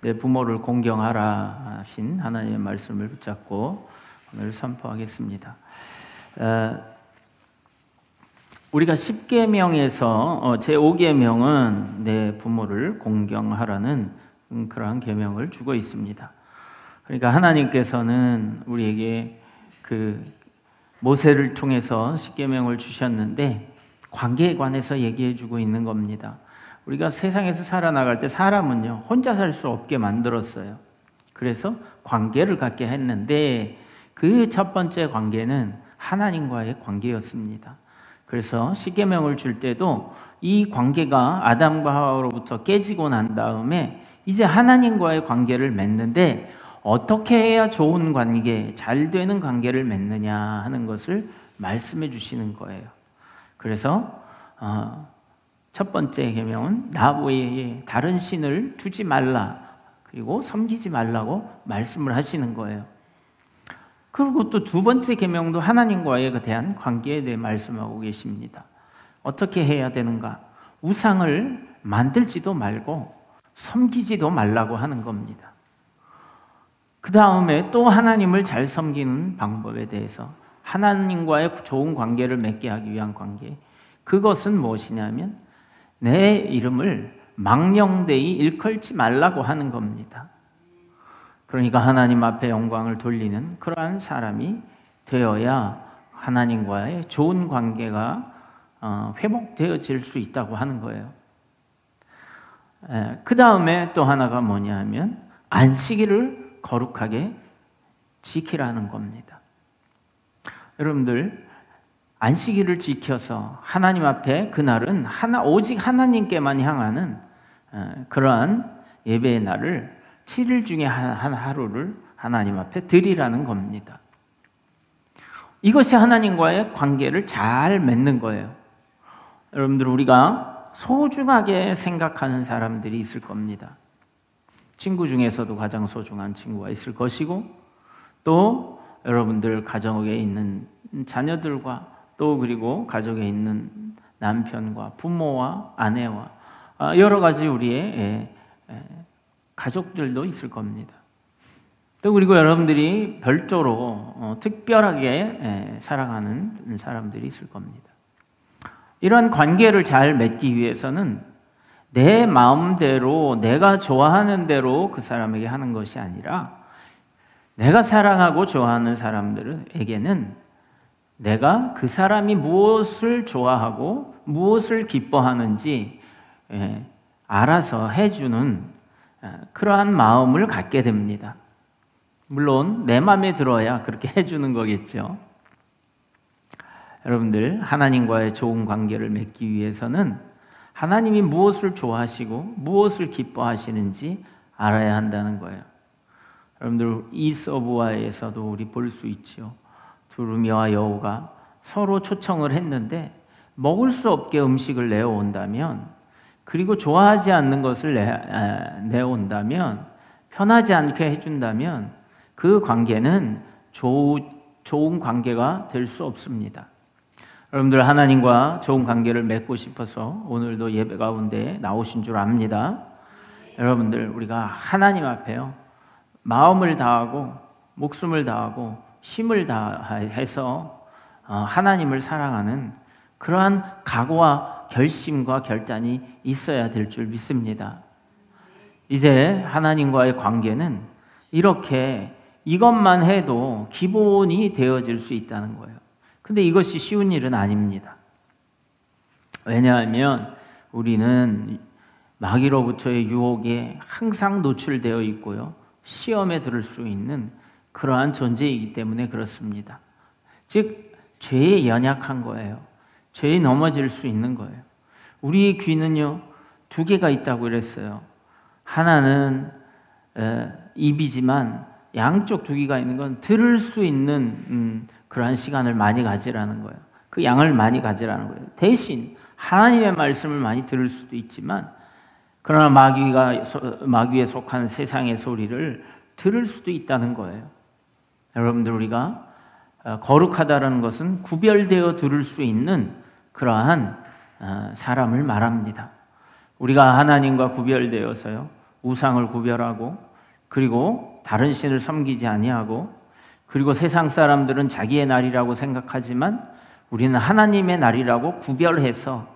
내 부모를 공경하라 하신 하나님의 말씀을 붙잡고 오늘 선포하겠습니다. 우리가 10계명에서 제5계명은 내 부모를 공경하라는 그러한 계명을 주고 있습니다. 그러니까 하나님께서는 우리에게 그 모세를 통해서 10계명을 주셨는데 관계에 관해서 얘기해 주고 있는 겁니다. 우리가 세상에서 살아나갈 때 사람은요 혼자 살 수 없게 만들었어요. 그래서 관계를 갖게 했는데 그 첫 번째 관계는 하나님과의 관계였습니다. 그래서 십계명을 줄 때도 이 관계가 아담과 하와로부터 깨지고 난 다음에 이제 하나님과의 관계를 맺는데 어떻게 해야 좋은 관계, 잘 되는 관계를 맺느냐 하는 것을 말씀해 주시는 거예요. 그래서 첫 번째 계명은 나 외에 다른 신을 두지 말라, 그리고 섬기지 말라고 말씀을 하시는 거예요. 그리고 또 두 번째 계명도 하나님과에 대한 관계에 대해 말씀하고 계십니다. 어떻게 해야 되는가? 우상을 만들지도 말고 섬기지도 말라고 하는 겁니다. 그 다음에 또 하나님을 잘 섬기는 방법에 대해서, 하나님과의 좋은 관계를 맺게 하기 위한 관계, 그것은 무엇이냐면 내 이름을 망령되이 일컬지 말라고 하는 겁니다. 그러니까 하나님 앞에 영광을 돌리는 그러한 사람이 되어야 하나님과의 좋은 관계가 회복되어질 수 있다고 하는 거예요. 그 다음에 또 하나가 뭐냐 하면 안식일을 거룩하게 지키라는 겁니다. 여러분들, 안식일을 지켜서 하나님 앞에 그날은 오직 하나님께만 향하는 그러한 예배의 날을 7일 중에 한 하루를 하나님 앞에 드리라는 겁니다. 이것이 하나님과의 관계를 잘 맺는 거예요. 여러분들, 우리가 소중하게 생각하는 사람들이 있을 겁니다. 친구 중에서도 가장 소중한 친구가 있을 것이고, 또 여러분들 가정에 있는 자녀들과 또 그리고 가족에 있는 남편과 부모와 아내와 여러 가지 우리의 가족들도 있을 겁니다. 또 그리고 여러분들이 별도로 특별하게 사랑하는 사람들이 있을 겁니다. 이런 관계를 잘 맺기 위해서는 내 마음대로 내가 좋아하는 대로 그 사람에게 하는 것이 아니라 내가 사랑하고 좋아하는 사람들에게는 내가 그 사람이 무엇을 좋아하고 무엇을 기뻐하는지 알아서 해주는 그러한 마음을 갖게 됩니다. 물론 내 마음에 들어야 그렇게 해주는 거겠죠. 여러분들, 하나님과의 좋은 관계를 맺기 위해서는 하나님이 무엇을 좋아하시고 무엇을 기뻐하시는지 알아야 한다는 거예요. 여러분들, 이서부화에서도 우리 볼 수 있죠. 두루미와 여우가 서로 초청을 했는데 먹을 수 없게 음식을 내어온다면, 그리고 좋아하지 않는 것을 내어온다면, 편하지 않게 해준다면 그 관계는 좋은 관계가 될 수 없습니다. 여러분들, 하나님과 좋은 관계를 맺고 싶어서 오늘도 예배 가운데 나오신 줄 압니다. 여러분들, 우리가 하나님 앞에요 마음을 다하고 목숨을 다하고 힘을 다해서 하나님을 사랑하는 그러한 각오와 결심과 결단이 있어야 될 줄 믿습니다. 이제 하나님과의 관계는 이렇게 이것만 해도 기본이 되어질 수 있다는 거예요. 근데 이것이 쉬운 일은 아닙니다. 왜냐하면 우리는 마귀로부터의 유혹에 항상 노출되어 있고요, 시험에 들을 수 있는 그러한 존재이기 때문에 그렇습니다. 즉, 죄에 연약한 거예요. 죄에 넘어질 수 있는 거예요. 우리의 귀는요 두 개가 있다고 그랬어요. 하나는 입이지만 양쪽 두 개가 있는 건 들을 수 있는 그러한 시간을 많이 가지라는 거예요. 그 양을 많이 가지라는 거예요. 대신 하나님의 말씀을 많이 들을 수도 있지만, 그러나 마귀에 속한 세상의 소리를 들을 수도 있다는 거예요. 여러분들, 우리가 거룩하다라는 것은 구별되어 들을 수 있는 그러한 사람을 말합니다. 우리가 하나님과 구별되어서요 우상을 구별하고, 그리고 다른 신을 섬기지 아니하고, 그리고 세상 사람들은 자기의 날이라고 생각하지만 우리는 하나님의 날이라고 구별해서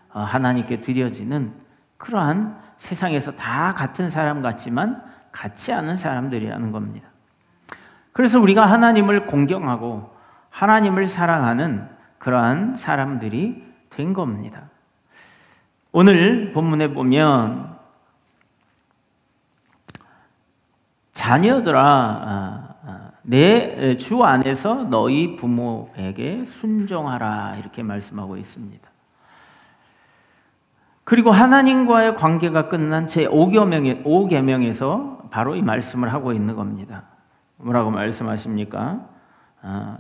하나님께 드려지는 그러한 세상에서 다 같은 사람 같지만 같지 않은 사람들이라는 겁니다. 그래서 우리가 하나님을 공경하고 하나님을 사랑하는 그러한 사람들이 된 겁니다. 오늘 본문에 보면 자녀들아, 내 주 안에서 너희 부모에게 순종하라, 이렇게 말씀하고 있습니다. 그리고 하나님과의 관계가 끝난 제5계명에서 바로 이 말씀을 하고 있는 겁니다. 뭐라고 말씀하십니까?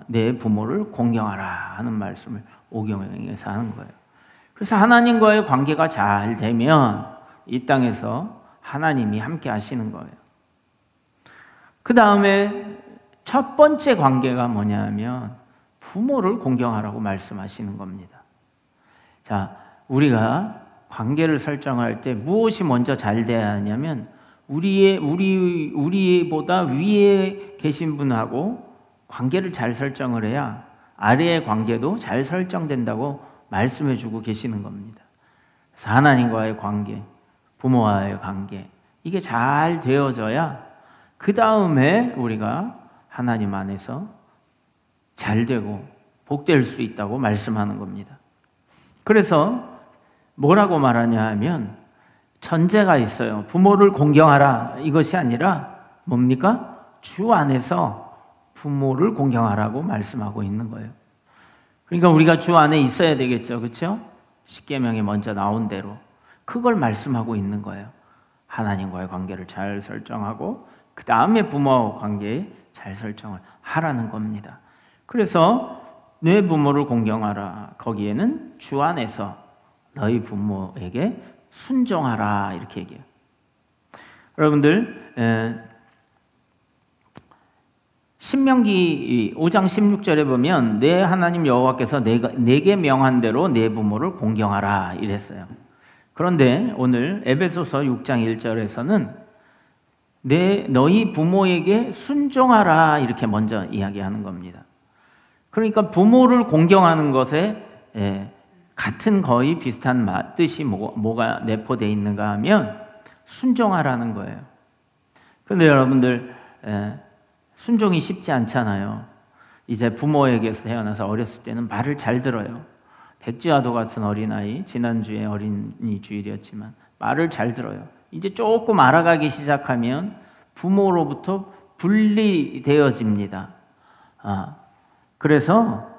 내 부모를 공경하라 하는 말씀을 5계명에서 하는 거예요. 그래서 하나님과의 관계가 잘 되면 이 땅에서 하나님이 함께 하시는 거예요. 그 다음에 첫 번째 관계가 뭐냐면 부모를 공경하라고 말씀하시는 겁니다. 자, 우리가 관계를 설정할 때 무엇이 먼저 잘 돼야 하냐면 우리보다 위에 계신 분하고 관계를 잘 설정을 해야 아래의 관계도 잘 설정된다고 말씀해 주고 계시는 겁니다. 그래서 하나님과의 관계, 부모와의 관계, 이게 잘 되어져야 그 다음에 우리가 하나님 안에서 잘 되고 복될 수 있다고 말씀하는 겁니다. 그래서 뭐라고 말하냐 하면 전제가 있어요. 부모를 공경하라, 이것이 아니라 뭡니까? 주 안에서 부모를 공경하라고 말씀하고 있는 거예요. 그러니까 우리가 주 안에 있어야 되겠죠, 그렇죠? 십계명에 먼저 나온 대로 그걸 말씀하고 있는 거예요. 하나님과의 관계를 잘 설정하고 그 다음에 부모와 관계에 잘 설정을 하라는 겁니다. 그래서 내 부모를 공경하라, 거기에는 주 안에서 너희 부모에게 순종하라, 이렇게 얘기해요. 여러분들, 신명기 5장 16절에 보면 내 하나님 여호와께서 내게 명한 대로 내 부모를 공경하라 이랬어요. 그런데 오늘 에베소서 6장 1절에서는 너희 부모에게 순종하라, 이렇게 먼저 이야기하는 겁니다. 그러니까 부모를 공경하는 것에 같은 거의 비슷한 뜻이 뭐가 내포되어 있는가 하면 순종하라는 거예요. 그런데 여러분들, 순종이 쉽지 않잖아요. 이제 부모에게서 태어나서 어렸을 때는 말을 잘 들어요. 백지화도 같은 어린아이, 지난주에 어린이 주일이었지만 말을 잘 들어요. 이제 조금 알아가기 시작하면 부모로부터 분리되어집니다. 그래서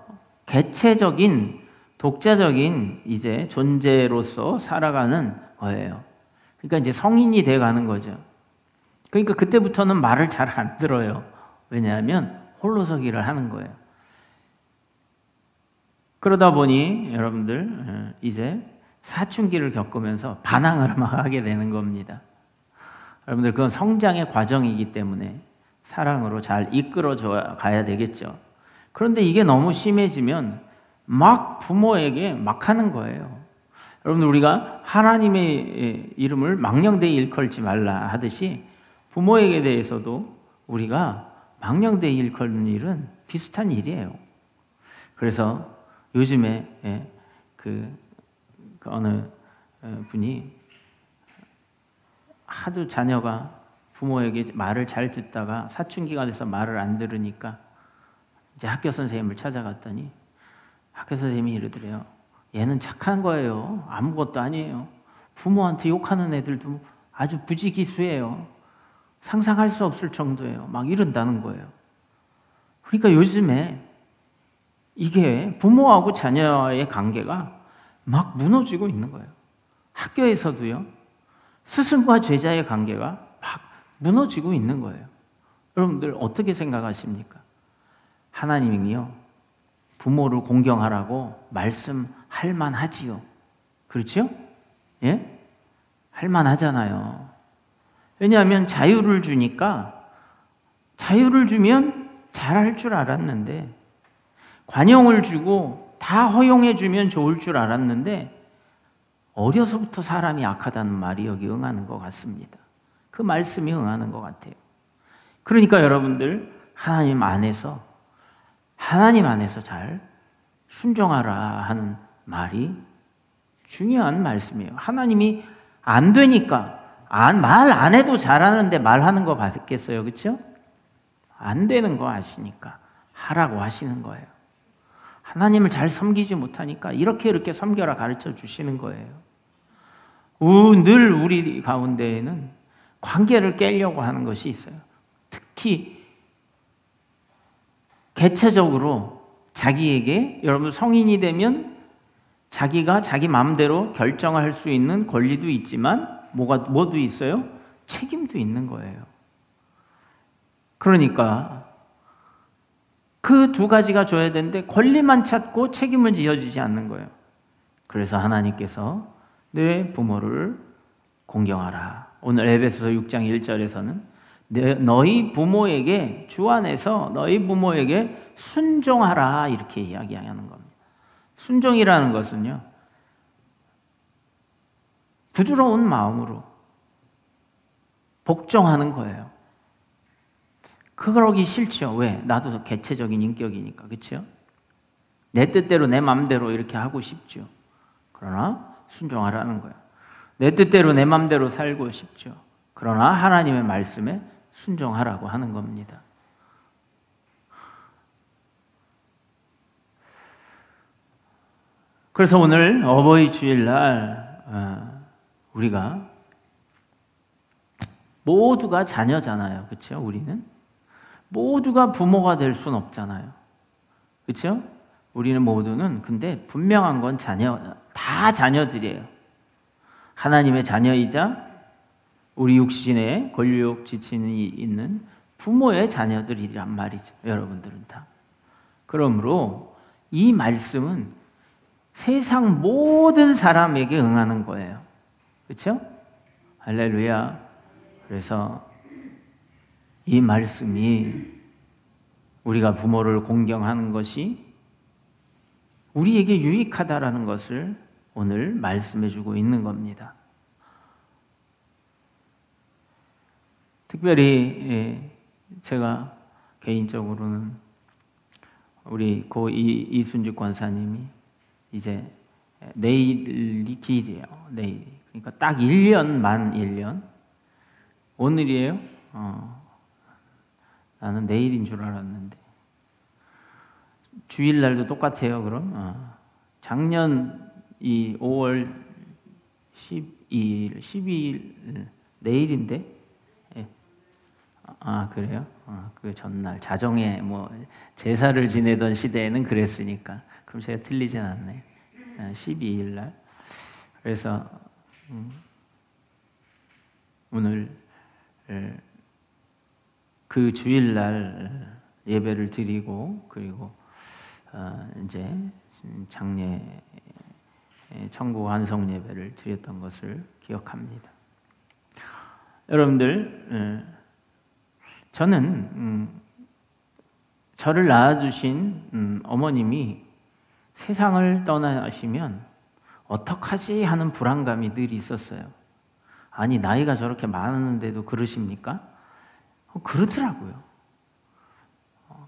개체적인, 독자적인 이제 존재로서 살아가는 거예요. 그러니까 이제 성인이 돼가는 거죠. 그러니까 그때부터는 말을 잘 안 들어요. 왜냐하면 홀로서기를 하는 거예요. 그러다 보니 여러분들 이제 사춘기를 겪으면서 반항을 막 하게 되는 겁니다. 여러분들, 그건 성장의 과정이기 때문에 사랑으로 잘 이끌어줘 가야 되겠죠. 그런데 이게 너무 심해지면 막 부모에게 막 하는 거예요. 여러분들, 우리가 하나님의 이름을 망령되이 일컬지 말라 하듯이 부모에게 대해서도 우리가 망령되이 일컬는 일은 비슷한 일이에요. 그래서 요즘에 그 어느 분이 하도 자녀가 부모에게 말을 잘 듣다가 사춘기가 돼서 말을 안 들으니까 이제 학교 선생님을 찾아갔더니 학교 선생님이 이러더래요. 얘는 착한 거예요. 아무것도 아니에요. 부모한테 욕하는 애들도 아주 부지기수예요. 상상할 수 없을 정도예요. 막 이런다는 거예요. 그러니까 요즘에 이게 부모하고 자녀의 관계가 막 무너지고 있는 거예요. 학교에서도요. 스승과 제자의 관계가 막 무너지고 있는 거예요. 여러분들 어떻게 생각하십니까? 하나님이요, 부모를 공경하라고 말씀할 만하지요. 그렇죠? 예? 할 만하잖아요. 왜냐하면 자유를 주니까, 자유를 주면 잘할 줄 알았는데, 관용을 주고 다 허용해 주면 좋을 줄 알았는데 어려서부터 사람이 악하다는 말이 여기 응하는 것 같습니다. 그 말씀이 응하는 것 같아요. 그러니까 여러분들 하나님 안에서 잘 순종하라 하는 말이 중요한 말씀이에요. 하나님이 안 되니까 말 안 해도 잘하는데 말하는 거 봤겠어요, 그렇죠? 안 되는 거 아시니까 하라고 하시는 거예요. 하나님을 잘 섬기지 못하니까 이렇게 섬겨라 가르쳐 주시는 거예요. 늘 우리 가운데에는 관계를 깨려고 하는 것이 있어요. 특히 개체적으로 자기에게, 여러분 성인이 되면 자기가 자기 마음대로 결정할 수 있는 권리도 있지만 뭐도 있어요? 책임도 있는 거예요. 그러니까 그 두 가지가 줘야 되는데 권리만 찾고 책임을 지어주지 않는 거예요. 그래서 하나님께서 내 부모를 공경하라. 오늘 에베소서 6장 1절에서는 너희 부모에게, 주 안에서 너희 부모에게 순종하라 이렇게 이야기하는 겁니다. 순종이라는 것은요, 부드러운 마음으로 복종하는 거예요. 그러기 싫죠. 왜? 나도 개체적인 인격이니까. 그렇죠? 내 뜻대로 내 마음대로 이렇게 하고 싶죠. 그러나 순종하라는 거예요. 내 뜻대로 내 마음대로 살고 싶죠. 그러나 하나님의 말씀에 순종하라고 하는 겁니다. 그래서 오늘 어버이 주일날 우리가 모두가 자녀잖아요. 그렇죠? 우리는 모두가 부모가 될 수는 없잖아요. 그렇죠? 우리는 모두는 근데 분명한 건 다 자녀들이에요. 하나님의 자녀이자 우리 육신에 권력 지침이 있는 부모의 자녀들이란 말이죠. 여러분들은 다. 그러므로 이 말씀은 세상 모든 사람에게 응하는 거예요. 그렇죠? 할렐루야. 그래서 이 말씀이 우리가 부모를 공경하는 것이 우리에게 유익하다라는 것을 오늘 말씀해 주고 있는 겁니다. 특별히 제가 개인적으로는 우리 고 이순직 권사님이 이제 내일이 기일이에요. 내일. 그러니까 딱 1년 만 1년. 오늘이에요? 나는 내일인 줄 알았는데. 주일날도 똑같아요, 그럼? 작년 이 5월 12일 내일인데? 예. 그래요? 그 전날 자정에 제사를 지내던 시대에는 그랬으니까. 그럼 제가 틀리진 않네요. 12일 날. 그래서 오늘 그 주일날 예배를 드리고 그리고 이제 장례 청구 완성 예배를 드렸던 것을 기억합니다. 여러분들, 저는 저를 낳아주신 어머님이 세상을 떠나시면 어떡하지 하는 불안감이 늘 있었어요. 아니, 나이가 저렇게 많았는데도 그러십니까? 그러더라고요.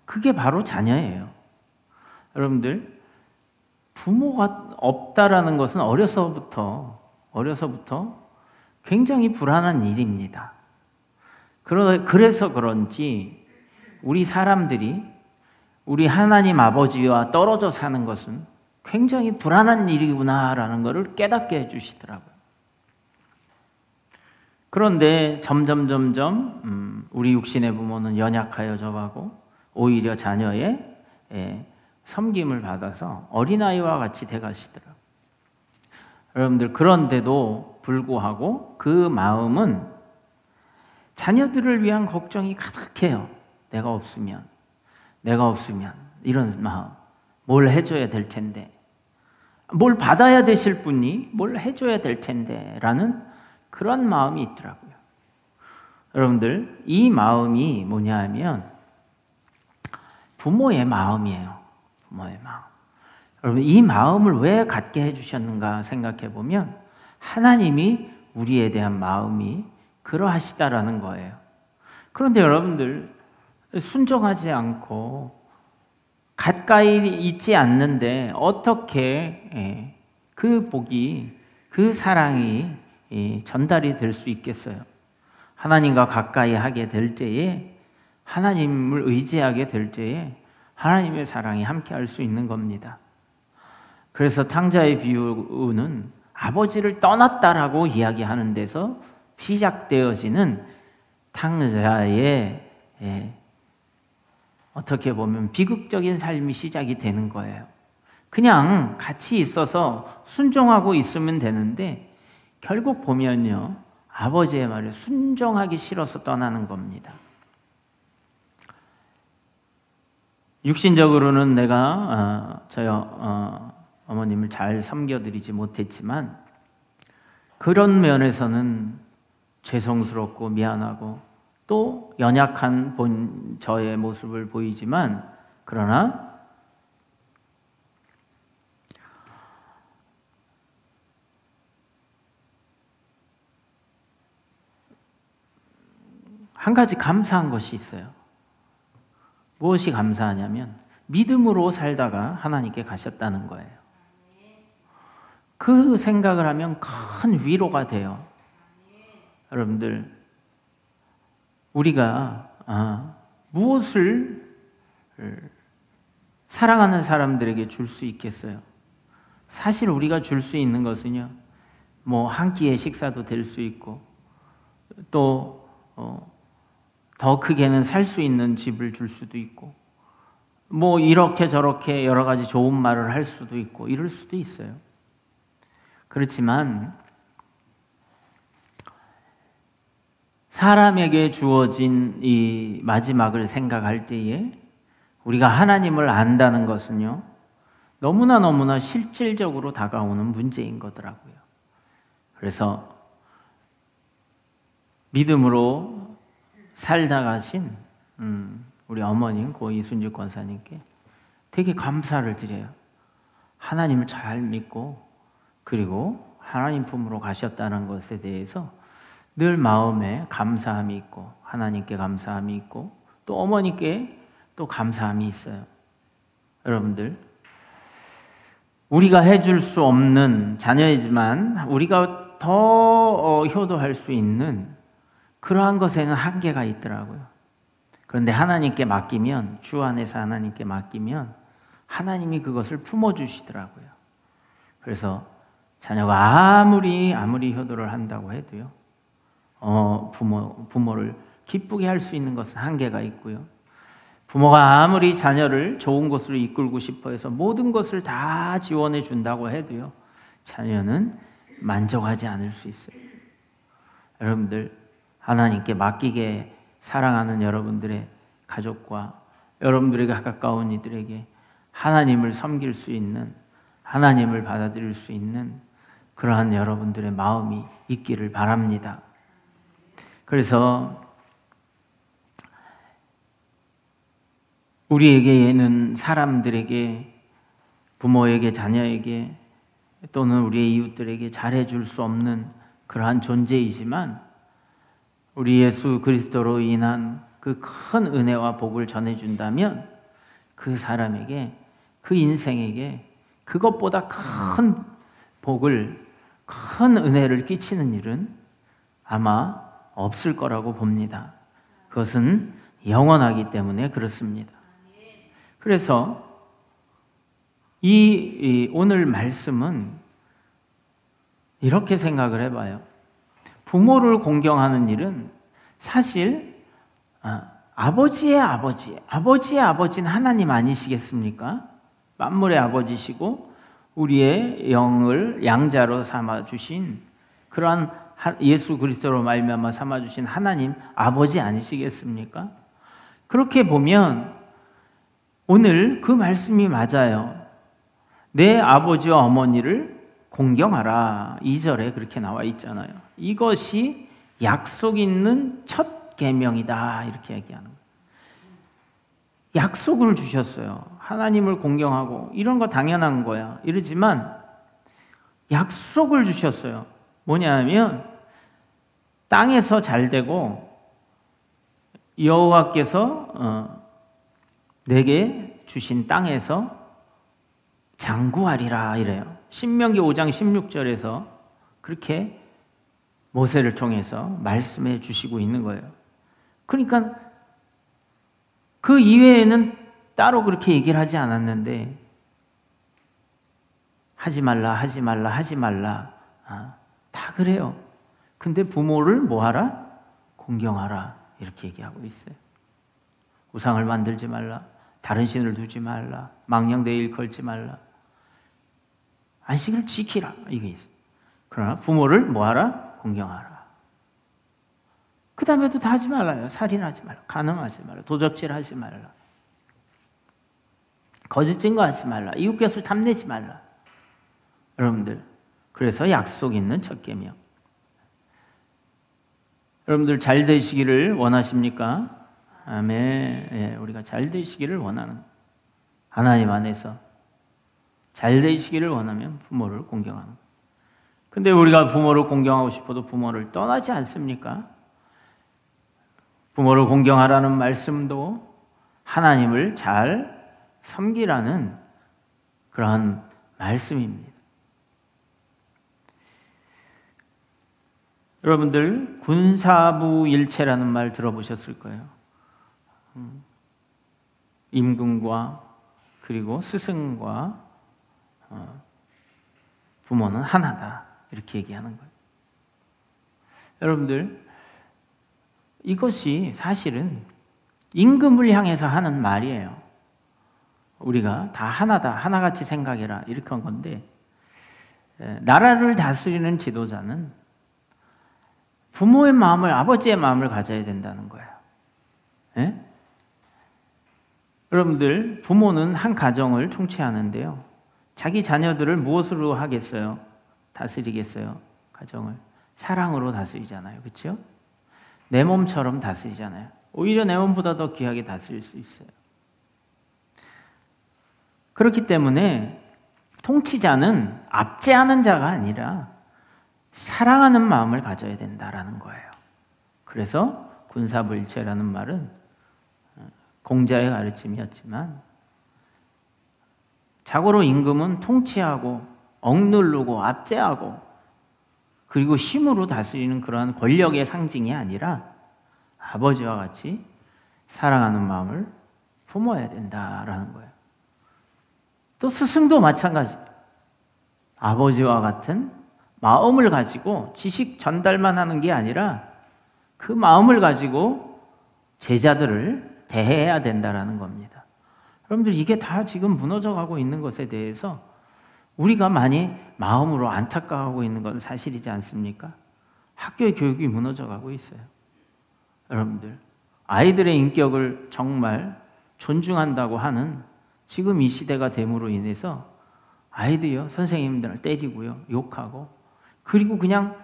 그게 바로 자녀예요. 여러분들, 부모가 없다라는 것은 어려서부터 굉장히 불안한 일입니다. 그래서 그런지 우리 사람들이 우리 하나님 아버지와 떨어져 사는 것은 굉장히 불안한 일이구나라는 것을 깨닫게 해주시더라고요. 그런데 점점 우리 육신의 부모는 연약하여져 가고 오히려 자녀의 섬김을 받아서 어린아이와 같이 돼가시더라고요. 여러분들, 그런데도 불구하고 그 마음은 자녀들을 위한 걱정이 가득해요. 내가 없으면 이런 마음. 뭘 해줘야 될 텐데, 뭘 받아야 되실 분이 뭘 해줘야 될 텐데 라는 그런 마음이 있더라고요. 여러분들, 이 마음이 뭐냐 하면 부모의 마음이에요. 부모의 마음. 여러분, 이 마음을 왜 갖게 해주셨는가 생각해 보면 하나님이 우리에 대한 마음이 그러하시다라는 거예요. 그런데 여러분들, 순종하지 않고 가까이 있지 않는데 어떻게 그 복이, 그 사랑이 전달이 될 수 있겠어요? 하나님과 가까이 하게 될 때에, 하나님을 의지하게 될 때에 하나님의 사랑이 함께 할 수 있는 겁니다. 그래서 탕자의 비유는 아버지를 떠났다라고 이야기하는 데서 시작되어지는 탕자의 어떻게 보면 비극적인 삶이 시작이 되는 거예요. 그냥 같이 있어서 순종하고 있으면 되는데 결국 보면요, 아버지의 말에 순종하기 싫어서 떠나는 겁니다. 육신적으로는 내가 저희 어머님을 잘 섬겨드리지 못했지만 그런 면에서는 죄송스럽고 미안하고 또 연약한 저의 모습을 보이지만, 그러나 한 가지 감사한 것이 있어요. 무엇이 감사하냐면 믿음으로 살다가 하나님께 가셨다는 거예요. 그 생각을 하면 큰 위로가 돼요. 여러분들, 우리가 무엇을 사랑하는 사람들에게 줄 수 있겠어요? 사실 우리가 줄 수 있는 것은요, 뭐 한 끼의 식사도 될 수 있고, 또 더 크게는 살 수 있는 집을 줄 수도 있고, 뭐 이렇게 저렇게 여러 가지 좋은 말을 할 수도 있고 이럴 수도 있어요. 그렇지만 사람에게 주어진 이 마지막을 생각할 때에 우리가 하나님을 안다는 것은요, 너무나 실질적으로 다가오는 문제인 거더라고요. 그래서 믿음으로 살다 가신 우리 어머님 고 이순주 권사님께 되게 감사를 드려요. 하나님을 잘 믿고 그리고 하나님 품으로 가셨다는 것에 대해서 늘 마음에 감사함이 있고, 하나님께 감사함이 있고, 또 어머니께 또 감사함이 있어요. 여러분들, 우리가 해줄 수 없는 자녀이지만 우리가 더 효도할 수 있는 그러한 것에는 한계가 있더라고요. 그런데 하나님께 맡기면, 주 안에서 하나님께 맡기면 하나님이 그것을 품어주시더라고요. 그래서 자녀가 아무리 효도를 한다고 해도요, 부모를 기쁘게 할 수 있는 것은 한계가 있고요. 부모가 아무리 자녀를 좋은 곳으로 이끌고 싶어 해서 모든 것을 다 지원해 준다고 해도요, 자녀는 만족하지 않을 수 있어요. 여러분들, 하나님께 맡기게 사랑하는 여러분들의 가족과 여러분들에게 가까운 이들에게 하나님을 섬길 수 있는, 하나님을 받아들일 수 있는 그러한 여러분들의 마음이 있기를 바랍니다. 그래서 우리에게는 사람들에게, 부모에게, 자녀에게 또는 우리의 이웃들에게 잘해줄 수 없는 그러한 존재이지만 우리 예수 그리스도로 인한 그 큰 은혜와 복을 전해준다면 그 사람에게, 그 인생에게 그것보다 큰 복을, 큰 은혜를 끼치는 일은 아마 없을 거라고 봅니다. 그것은 영원하기 때문에 그렇습니다. 그래서 이 오늘 말씀은 이렇게 생각을 해봐요. 부모를 공경하는 일은 사실 아버지의 아버지는 하나님 아니시겠습니까? 만물의 아버지시고 우리의 영을 양자로 삼아주신 그러한 예수 그리스도로 말미암아 삼아주신 하나님 아버지 아니시겠습니까? 그렇게 보면 오늘 그 말씀이 맞아요. 내 아버지와 어머니를 공경하라. 2절에 그렇게 나와 있잖아요. 이것이 약속 있는 첫 계명이다, 이렇게 얘기하는 거예요. 약속을 주셨어요. 하나님을 공경하고 이런 거 당연한 거야 이러지만 약속을 주셨어요. 뭐냐면 땅에서 잘 되고 여호와께서 내게 주신 땅에서 장구하리라 이래요. 신명기 5장 16절에서 그렇게 모세를 통해서 말씀해 주시고 있는 거예요. 그러니까 그 이외에는 따로 그렇게 얘기를 하지 않았는데 하지 말라 하지 말라 하지 말라 다 그래요. 근데 부모를 뭐하라? 공경하라 이렇게 얘기하고 있어요. 우상을 만들지 말라, 다른 신을 두지 말라, 망령되이 일컬지 말라, 안식을 지키라 이게 있어요. 그러나 부모를 뭐하라? 공경하라. 그 다음에도 다 하지 말라요. 살인하지 말라, 간음하지 말라, 도적질하지 말라, 거짓 증거하지 말라, 이웃곁을 탐내지 말라. 여러분들, 그래서 약속 있는 첫 계명. 여러분들 잘 되시기를 원하십니까? 아멘. 예, 우리가 잘 되시기를 원하는, 하나님 안에서 잘 되시기를 원하면 부모를 공경하는 거예요. 근데 우리가 부모를 공경하고 싶어도 부모를 떠나지 않습니까? 부모를 공경하라는 말씀도 하나님을 잘 섬기라는 그러한 말씀입니다. 여러분들 군사부일체라는 말 들어보셨을 거예요. 임금과 그리고 스승과 부모는 하나다 이렇게 얘기하는 거예요. 여러분들 이것이 사실은 임금을 향해서 하는 말이에요. 우리가 다 하나다, 하나같이 생각해라 이렇게 한 건데, 나라를 다스리는 지도자는 부모의 마음을, 아버지의 마음을 가져야 된다는 거예요. 예? 여러분들 부모는 한 가정을 통치하는데요, 자기 자녀들을 무엇으로 하겠어요? 다스리겠어요? 가정을 사랑으로 다스리잖아요. 그렇죠? 내 몸처럼 다스리잖아요. 오히려 내 몸보다 더 귀하게 다스릴 수 있어요. 그렇기 때문에 통치자는 압제하는 자가 아니라 사랑하는 마음을 가져야 된다라는 거예요. 그래서 군사부일체라는 말은 공자의 가르침이었지만, 자고로 임금은 통치하고 억누르고 압제하고 그리고 힘으로 다스리는 그러한 권력의 상징이 아니라 아버지와 같이 사랑하는 마음을 품어야 된다라는 거예요. 또 스승도 마찬가지예요. 아버지와 같은 마음을 가지고 지식 전달만 하는 게 아니라 그 마음을 가지고 제자들을 대해야 된다라는 겁니다. 여러분들 이게 다 지금 무너져가고 있는 것에 대해서 우리가 많이 마음으로 안타까워하고 있는 건 사실이지 않습니까? 학교의 교육이 무너져가고 있어요. 여러분들 아이들의 인격을 정말 존중한다고 하는 지금 이 시대가 됨으로 인해서 아이들이요 선생님들을 때리고요 욕하고, 그리고 그냥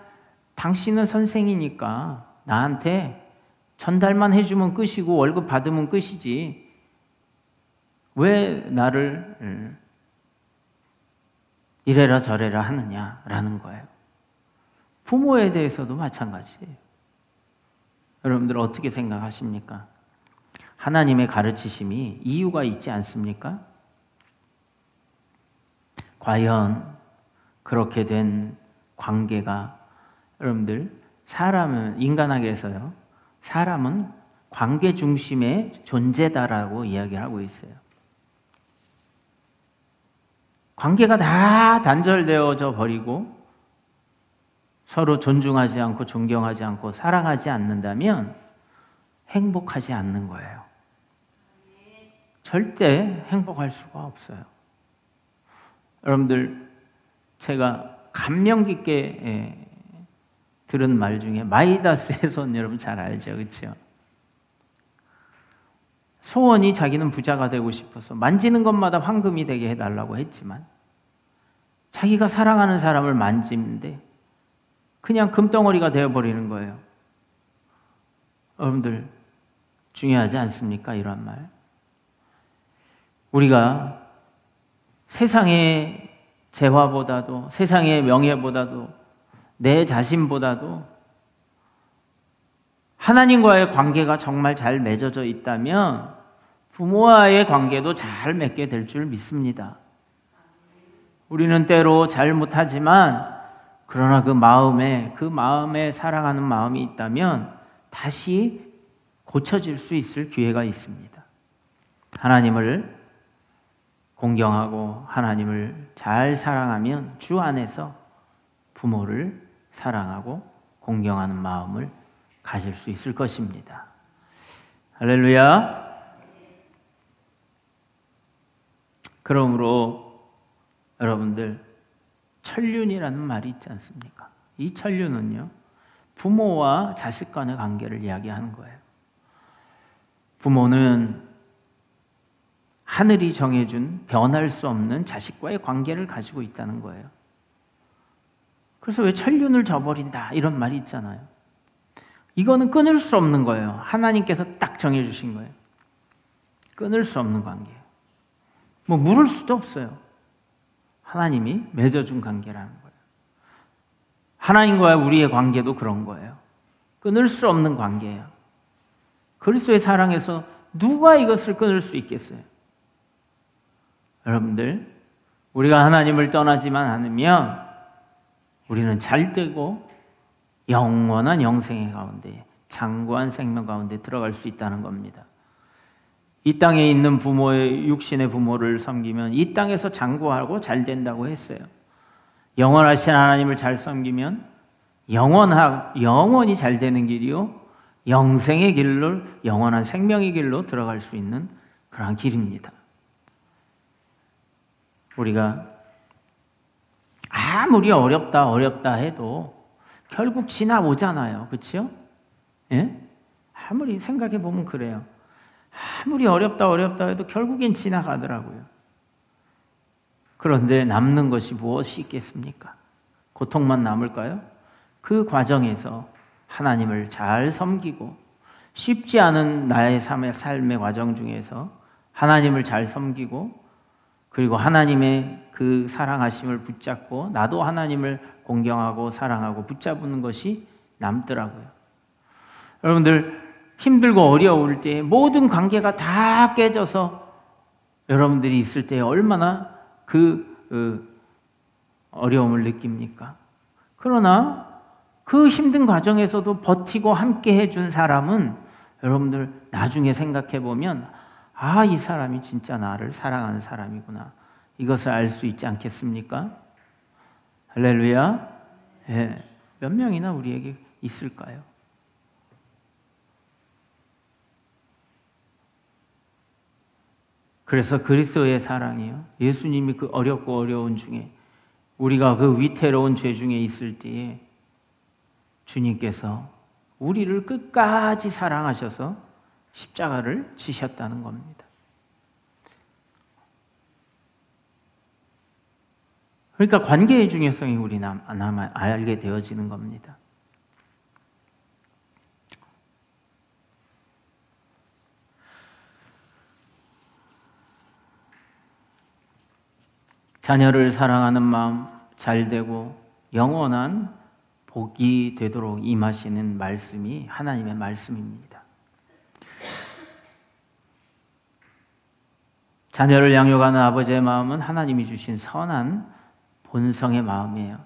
당신은 선생이니까 나한테 전달만 해주면 끝이고 월급 받으면 끝이지 왜 나를 이래라 저래라 하느냐라는 거예요. 부모에 대해서도 마찬가지예요. 여러분들 어떻게 생각하십니까? 하나님의 가르치심이 이유가 있지 않습니까? 과연 그렇게 된 관계가, 여러분들 사람은 인간학에서요, 사람은 관계 중심의 존재다라고 이야기를 하고 있어요. 관계가 다 단절되어져 버리고 서로 존중하지 않고 존경하지 않고 사랑하지 않는다면 행복하지 않는 거예요. 절대 행복할 수가 없어요. 여러분들 제가 감명 깊게 들은 말 중에 마이다스의 손, 여러분 잘 알죠? 그렇죠? 소원이 자기는 부자가 되고 싶어서 만지는 것마다 황금이 되게 해달라고 했지만 자기가 사랑하는 사람을 만지는데 그냥 금덩어리가 되어버리는 거예요. 여러분들 중요하지 않습니까? 이런 말. 우리가 세상의 재화보다도 세상의 명예보다도 내 자신보다도 하나님과의 관계가 정말 잘 맺어져 있다면 부모와의 관계도 잘 맺게 될 줄 믿습니다. 우리는 때로 잘 못하지만 그러나 그 마음에 사랑하는 마음이 있다면 다시 고쳐질 수 있을 기회가 있습니다. 하나님을 공경하고 하나님을 잘 사랑하면 주 안에서 부모를 사랑하고 공경하는 마음을 가질 수 있을 것입니다. 할렐루야. 그러므로 여러분들, 천륜이라는 말이 있지 않습니까? 이 천륜은요, 부모와 자식 간의 관계를 이야기하는 거예요. 부모는 하늘이 정해준 변할 수 없는 자식과의 관계를 가지고 있다는 거예요. 그래서 왜 천륜을 저버린다 이런 말이 있잖아요. 이거는 끊을 수 없는 거예요. 하나님께서 딱 정해주신 거예요. 끊을 수 없는 관계예요. 뭐 물을 수도 없어요. 하나님이 맺어준 관계라는 거예요. 하나님과의 우리의 관계도 그런 거예요. 끊을 수 없는 관계예요. 그리스도의 사랑에서 누가 이것을 끊을 수 있겠어요? 여러분들, 우리가 하나님을 떠나지만 않으면 우리는 잘되고 영원한 영생의 가운데, 장구한 생명 가운데 들어갈 수 있다는 겁니다. 이 땅에 있는 부모의, 육신의 부모를 섬기면 이 땅에서 장구하고 잘 된다고 했어요. 영원하신 하나님을 잘 섬기면 영원히 잘 되는 길이요, 영생의 길로, 영원한 생명의 길로 들어갈 수 있는 그러한 길입니다. 우리가 아무리 어렵다 해도 결국 지나오잖아요. 그렇죠? 예? 아무리 생각해 보면 그래요. 아무리 어렵다 해도 결국엔 지나가더라고요. 그런데 남는 것이 무엇이 있겠습니까? 고통만 남을까요? 그 과정에서 하나님을 잘 섬기고, 쉽지 않은 나의 삶의 과정 중에서 하나님을 잘 섬기고, 그리고 하나님의 그 사랑하심을 붙잡고 나도 하나님을 공경하고 사랑하고 붙잡는 것이 남더라고요. 여러분들, 힘들고 어려울 때 모든 관계가 다 깨져서 여러분들이 있을 때 얼마나 그 어려움을 느낍니까? 그러나 그 힘든 과정에서도 버티고 함께 해준 사람은 여러분들 나중에 생각해 보면, 아, 이 사람이 진짜 나를 사랑하는 사람이구나, 이것을 알 수 있지 않겠습니까? 할렐루야. 예. 몇 명이나 우리에게 있을까요? 그래서 그리스도의 사랑이요, 예수님이 그 어렵고 어려운 중에, 우리가 그 위태로운 죄 중에 있을 때에 주님께서 우리를 끝까지 사랑하셔서 십자가를 지셨다는 겁니다. 그러니까 관계의 중요성이 우리 알게 되어지는 겁니다. 자녀를 사랑하는 마음, 잘되고 영원한 복이 되도록 임하시는 말씀이 하나님의 말씀입니다. 자녀를 양육하는 아버지의 마음은 하나님이 주신 선한 본성의 마음이에요.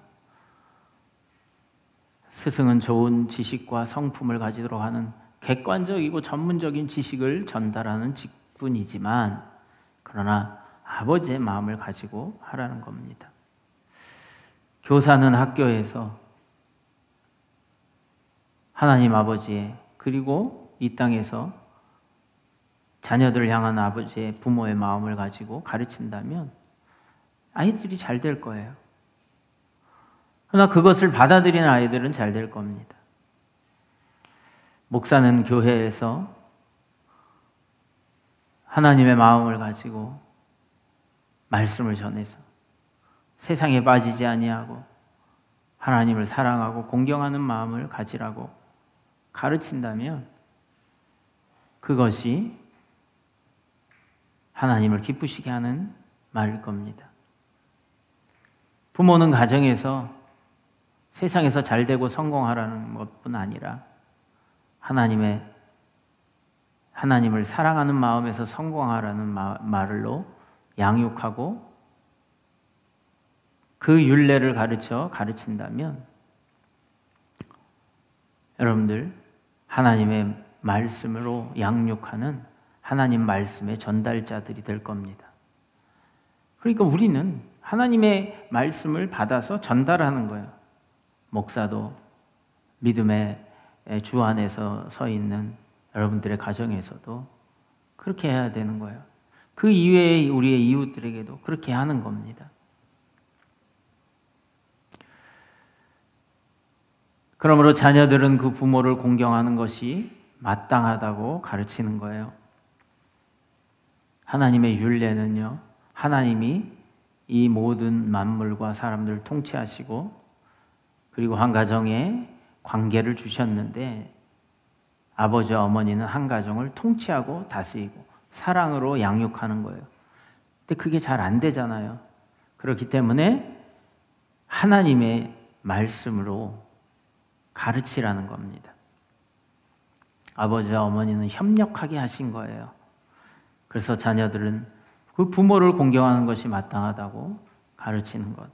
스승은 좋은 지식과 성품을 가지도록 하는 객관적이고 전문적인 지식을 전달하는 직분이지만, 그러나 아버지의 마음을 가지고 하라는 겁니다. 교사는 학교에서 하나님 아버지의, 그리고 이 땅에서 자녀들을 향한 아버지의, 부모의 마음을 가지고 가르친다면 아이들이 잘 될 거예요. 그러나 그것을 받아들이는 아이들은 잘 될 겁니다. 목사는 교회에서 하나님의 마음을 가지고 말씀을 전해서 세상에 빠지지 아니하고 하나님을 사랑하고 공경하는 마음을 가지라고 가르친다면 그것이 하나님을 기쁘시게 하는 말일 겁니다. 부모는 가정에서 세상에서 잘되고 성공하라는 것뿐 아니라 하나님을 사랑하는 마음에서 성공하라는 말로 양육하고 그 율례를 가르친다면 여러분들 하나님의 말씀으로 양육하는 하나님 말씀의 전달자들이 될 겁니다. 그러니까 우리는 하나님의 말씀을 받아서 전달하는 거예요. 목사도 믿음의 주 안에서 서 있는 여러분들의 가정에서도 그렇게 해야 되는 거예요. 그 이외에 우리의 이웃들에게도 그렇게 하는 겁니다. 그러므로 자녀들은 그 부모를 공경하는 것이 마땅하다고 가르치는 거예요. 하나님의 율례는요, 하나님이 이 모든 만물과 사람들을 통치하시고 그리고 한 가정에 관계를 주셨는데 아버지와 어머니는 한 가정을 통치하고 다스리고 사랑으로 양육하는 거예요. 근데 그게 잘 안 되잖아요. 그렇기 때문에 하나님의 말씀으로 가르치라는 겁니다. 아버지와 어머니는 협력하게 하신 거예요. 그래서 자녀들은 그 부모를 공경하는 것이 마땅하다고 가르치는 것.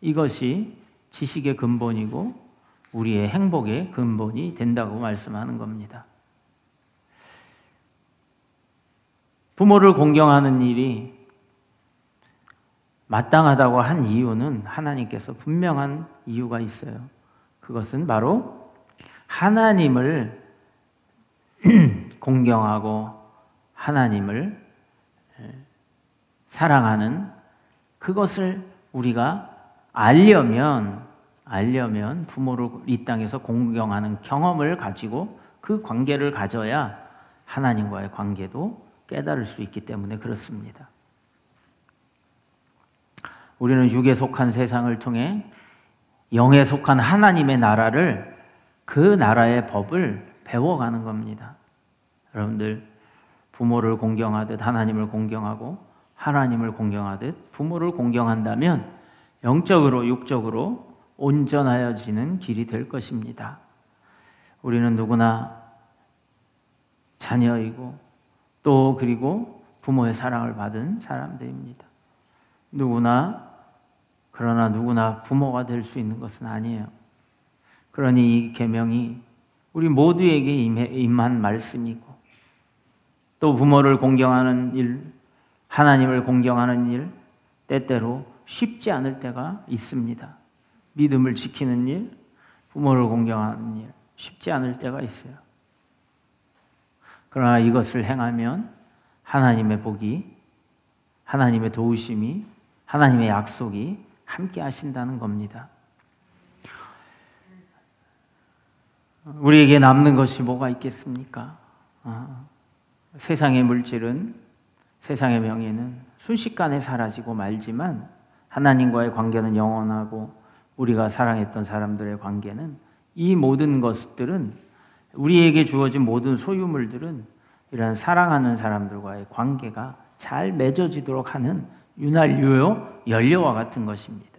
이것이 지식의 근본이고 우리의 행복의 근본이 된다고 말씀하는 겁니다. 부모를 공경하는 일이 마땅하다고 한 이유는 하나님께서 분명한 이유가 있어요. 그것은 바로 하나님을 공경하고 하나님을 사랑하는 그것을 우리가 알려면 부모를 이 땅에서 공경하는 경험을 가지고 그 관계를 가져야 하나님과의 관계도 깨달을 수 있기 때문에 그렇습니다. 우리는 육에 속한 세상을 통해 영에 속한 하나님의 나라를 그 나라의 법을 배워가는 겁니다. 여러분들 부모를 공경하듯 하나님을 공경하고 하나님을 공경하듯 부모를 공경한다면 영적으로 육적으로 온전하여지는 길이 될 것입니다. 우리는 누구나 자녀이고 또 그리고 부모의 사랑을 받은 사람들입니다. 그러나 누구나 부모가 될 수 있는 것은 아니에요. 그러니 이 계명이 우리 모두에게 임한 말씀이고 또 부모를 공경하는 일, 하나님을 공경하는 일, 때때로 쉽지 않을 때가 있습니다. 믿음을 지키는 일, 부모를 공경하는 일, 쉽지 않을 때가 있어요. 그러나 이것을 행하면 하나님의 복이, 하나님의 도우심이, 하나님의 약속이 함께 하신다는 겁니다. 우리에게 남는 것이 뭐가 있겠습니까? 세상의 물질은, 세상의 명예는 순식간에 사라지고 말지만 하나님과의 관계는 영원하고 우리가 사랑했던 사람들의 관계는 이 모든 것들은 우리에게 주어진 모든 소유물들은 이런 사랑하는 사람들과의 관계가 잘 맺어지도록 하는 윤활유요 연료와 같은 것입니다.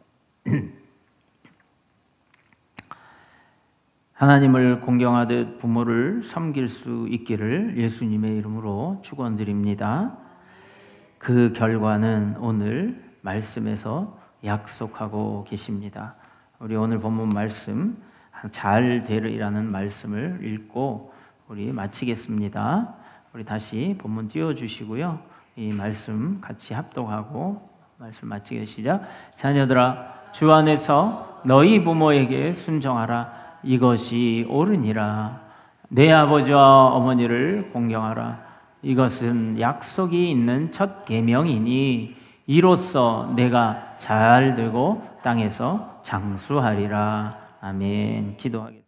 하나님을 공경하듯 부모를 섬길 수 있기를 예수님의 이름으로 축원드립니다. 그 결과는 오늘 말씀에서 약속하고 계십니다. 우리 오늘 본문 말씀 잘 되리라는 말씀을 읽고 우리 마치겠습니다. 우리 다시 본문 띄워주시고요. 이 말씀 같이 합독하고 말씀 마치게 시작. 자녀들아 주 안에서 너희 부모에게 순종하라. 이것이 옳으니라. 내 아버지와 어머니를 공경하라. 이것은 약속이 있는 첫 계명이니 이로써 내가 잘 되고 땅에서 장수하리라. 아멘. 기도하겠습니다.